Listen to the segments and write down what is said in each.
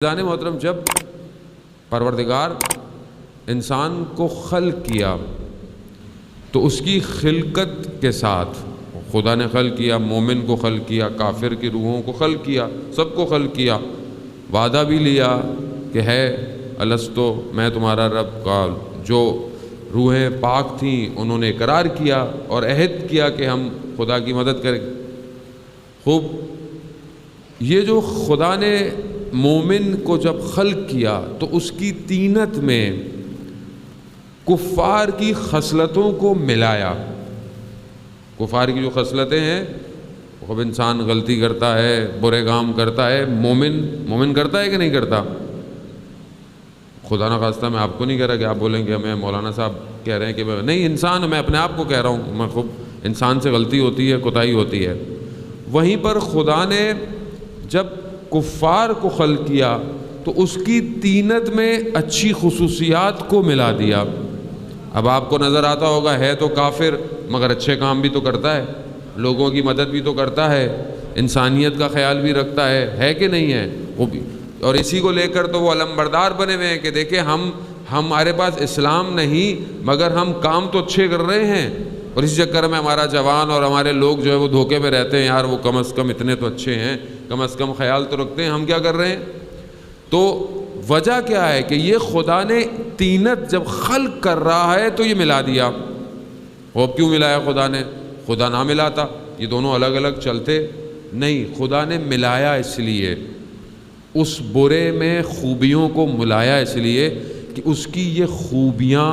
عزیزان محترم، جب پروردگار انسان کو خلق کیا تو اس کی خلقت کے ساتھ خدا نے خلق کیا، مومن کو خلق کیا، کافر کی روحوں کو خلق کیا، سب کو خلق کیا، وعدہ بھی لیا کہ ہے الستو میں تمہارا رب کا۔ جو روحیں پاک تھیں انہوں نے اقرار کیا اور عہد کیا کہ ہم خدا کی مدد کریں۔ خوب، یہ جو خدا نے مومن کو جب خلق کیا تو اس کی طینت میں کفار کی خصلتوں کو ملایا۔ کفار کی جو خصلتیں ہیں، خوب انسان غلطی کرتا ہے، برے کام کرتا ہے، مومن کرتا ہے کہ نہیں کرتا؟ خدا نہ خواستہ میں آپ کو نہیں کہہ رہا کہ آپ بولیں کہ ہمیں مولانا صاحب کہہ رہے ہیں کہ نہیں، انسان، میں اپنے آپ کو کہہ رہا ہوں، میں خوب انسان سے غلطی ہوتی ہے، کوتاہی ہوتی ہے۔ وہیں پر خدا نے جب کفار کو خلق کیا تو اس کی طینت میں اچھی خصوصیات کو ملا دیا۔ اب آپ کو نظر آتا ہوگا ہے تو کافر مگر اچھے کام بھی تو کرتا ہے، لوگوں کی مدد بھی تو کرتا ہے، انسانیت کا خیال بھی رکھتا ہے کہ نہیں ہے وہ بھی؟ اور اسی کو لے کر تو وہ علمبردار بنے ہوئے ہیں کہ دیکھیں ہمارے پاس اسلام نہیں مگر ہم کام تو اچھے کر رہے ہیں، اور اسی چکر میں ہمارا جوان اور ہمارے لوگ جو ہے وہ دھوکے میں رہتے ہیں، یار وہ کم از کم اتنے تو اچھے ہیں، کم از کم خیال تو رکھتے ہیں، ہم کیا کر رہے ہیں؟ تو وجہ کیا ہے کہ یہ خدا نے طینت جب خلق کر رہا ہے تو یہ ملا دیا۔ وہ کیوں ملایا خدا نے؟ خدا نہ ملاتا یہ دونوں الگ الگ چلتے نہیں، خدا نے ملایا اس لیے، اس برے میں خوبیوں کو ملایا اس لیے کہ اس کی یہ خوبیاں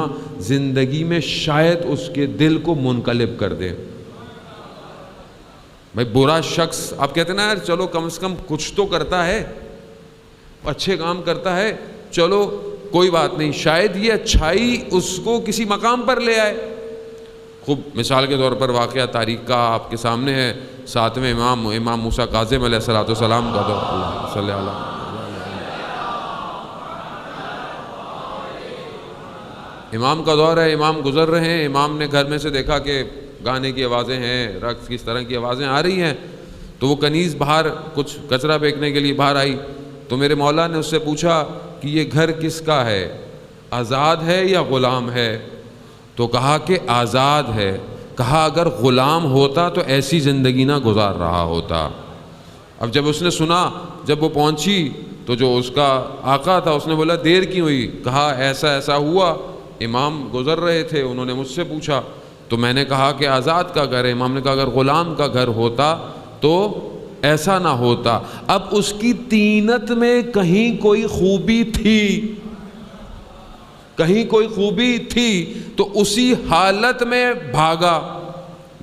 زندگی میں شاید اس کے دل کو منقلب کر دیں۔ بھائی برا شخص، آپ کہتے ہیں نا یار چلو کم از کم کچھ تو کرتا ہے، اچھے کام کرتا ہے، چلو کوئی بات نہیں، شاید یہ اچھائی اس کو کسی مقام پر لے آئے۔ خوب مثال کے طور پر واقعہ تاریخ کا آپ کے سامنے ہے، 7ویں امام موسیٰ کاظم علیہ السلام کا دور، اللہ صلی اللہ علیہ امام کا دور ہے، امام گزر رہے ہیں، امام نے گھر میں سے دیکھا کہ گانے کی آوازیں ہیں، رقص کس طرح کی آوازیں آ رہی ہیں، تو وہ کنیز باہر کچھ کچرا پھینکنے کے لیے باہر آئی، تو میرے مولا نے اس سے پوچھا کہ یہ گھر کس کا ہے، آزاد ہے یا غلام ہے؟ تو کہا کہ آزاد ہے۔ کہا اگر غلام ہوتا تو ایسی زندگی نہ گزار رہا ہوتا۔ اب جب اس نے سنا، جب وہ پہنچی تو جو اس کا آقا تھا اس نے بولا دیر کیوں ہوئی؟ کہا ایسا ایسا ہوا، امام گزر رہے تھے، انہوں نے مجھ سے پوچھا تو میں نے کہا کہ آزاد کا گھر ہے۔ امام نے کہا اگر غلام کا گھر ہوتا تو ایسا نہ ہوتا۔ اب اس کی طینت میں کہیں کوئی خوبی تھی، کہیں کوئی خوبی تھی تو اسی حالت میں بھاگا۔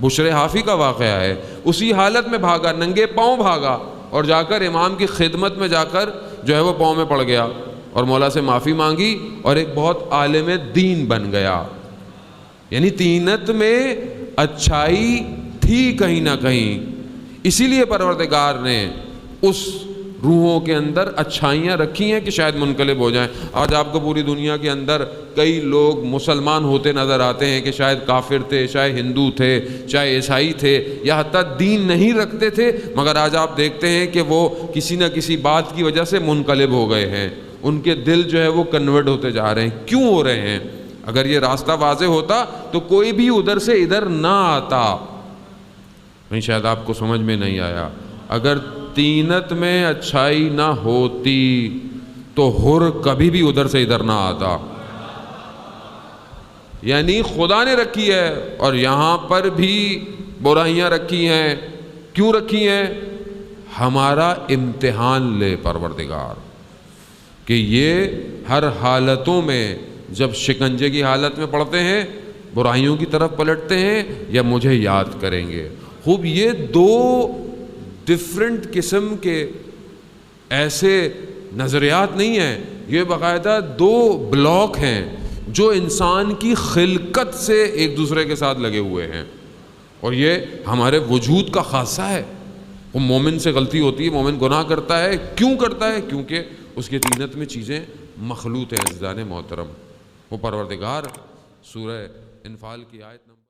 بشر حافی کا واقعہ ہے، اسی حالت میں بھاگا، ننگے پاؤں بھاگا اور جا کر امام کی خدمت میں جا کر جو ہے وہ پاؤں میں پڑ گیا اور مولا سے معافی مانگی اور ایک بہت عالم دین بن گیا۔ یعنی طینت میں اچھائی تھی کہیں نہ کہیں، اسی لیے پروردگار نے اس روحوں کے اندر اچھائیاں رکھی ہیں کہ شاید منقلب ہو جائیں۔ آج آپ کو پوری دنیا کے اندر کئی لوگ مسلمان ہوتے نظر آتے ہیں کہ شاید کافر تھے، شاید ہندو تھے، چاہے عیسائی تھے، یا حتیٰ دین نہیں رکھتے تھے، مگر آج آپ دیکھتے ہیں کہ وہ کسی نہ کسی بات کی وجہ سے منقلب ہو گئے ہیں، ان کے دل جو ہے وہ کنورٹ ہوتے جا رہے ہیں۔ کیوں ہو رہے ہیں؟ اگر یہ راستہ واضح ہوتا تو کوئی بھی ادھر سے ادھر نہ آتا۔ نہیں، شاید آپ کو سمجھ میں نہیں آیا۔ اگر طینت میں اچھائی نہ ہوتی تو حر کبھی بھی ادھر سے ادھر نہ آتا۔ یعنی خدا نے رکھی ہے اور یہاں پر بھی برائیاں رکھی ہیں۔ کیوں رکھی ہیں؟ ہمارا امتحان لے پروردگار کہ یہ ہر حالتوں میں جب شکنجے کی حالت میں پڑتے ہیں برائیوں کی طرف پلٹتے ہیں یا مجھے یاد کریں گے۔ خوب، یہ دو ڈفرنٹ قسم کے ایسے نظریات نہیں ہیں، یہ باقاعدہ دو بلاک ہیں جو انسان کی خلقت سے ایک دوسرے کے ساتھ لگے ہوئے ہیں، اور یہ ہمارے وجود کا خاصہ ہے۔ وہ مومن سے غلطی ہوتی ہے، مومن گناہ کرتا ہے، کیوں کرتا ہے؟ کیونکہ اس کے طینت میں چیزیں مخلوط ہیں۔ عزیزان محترم، وہ پروردگار سورہ انفال کی آیت نمبر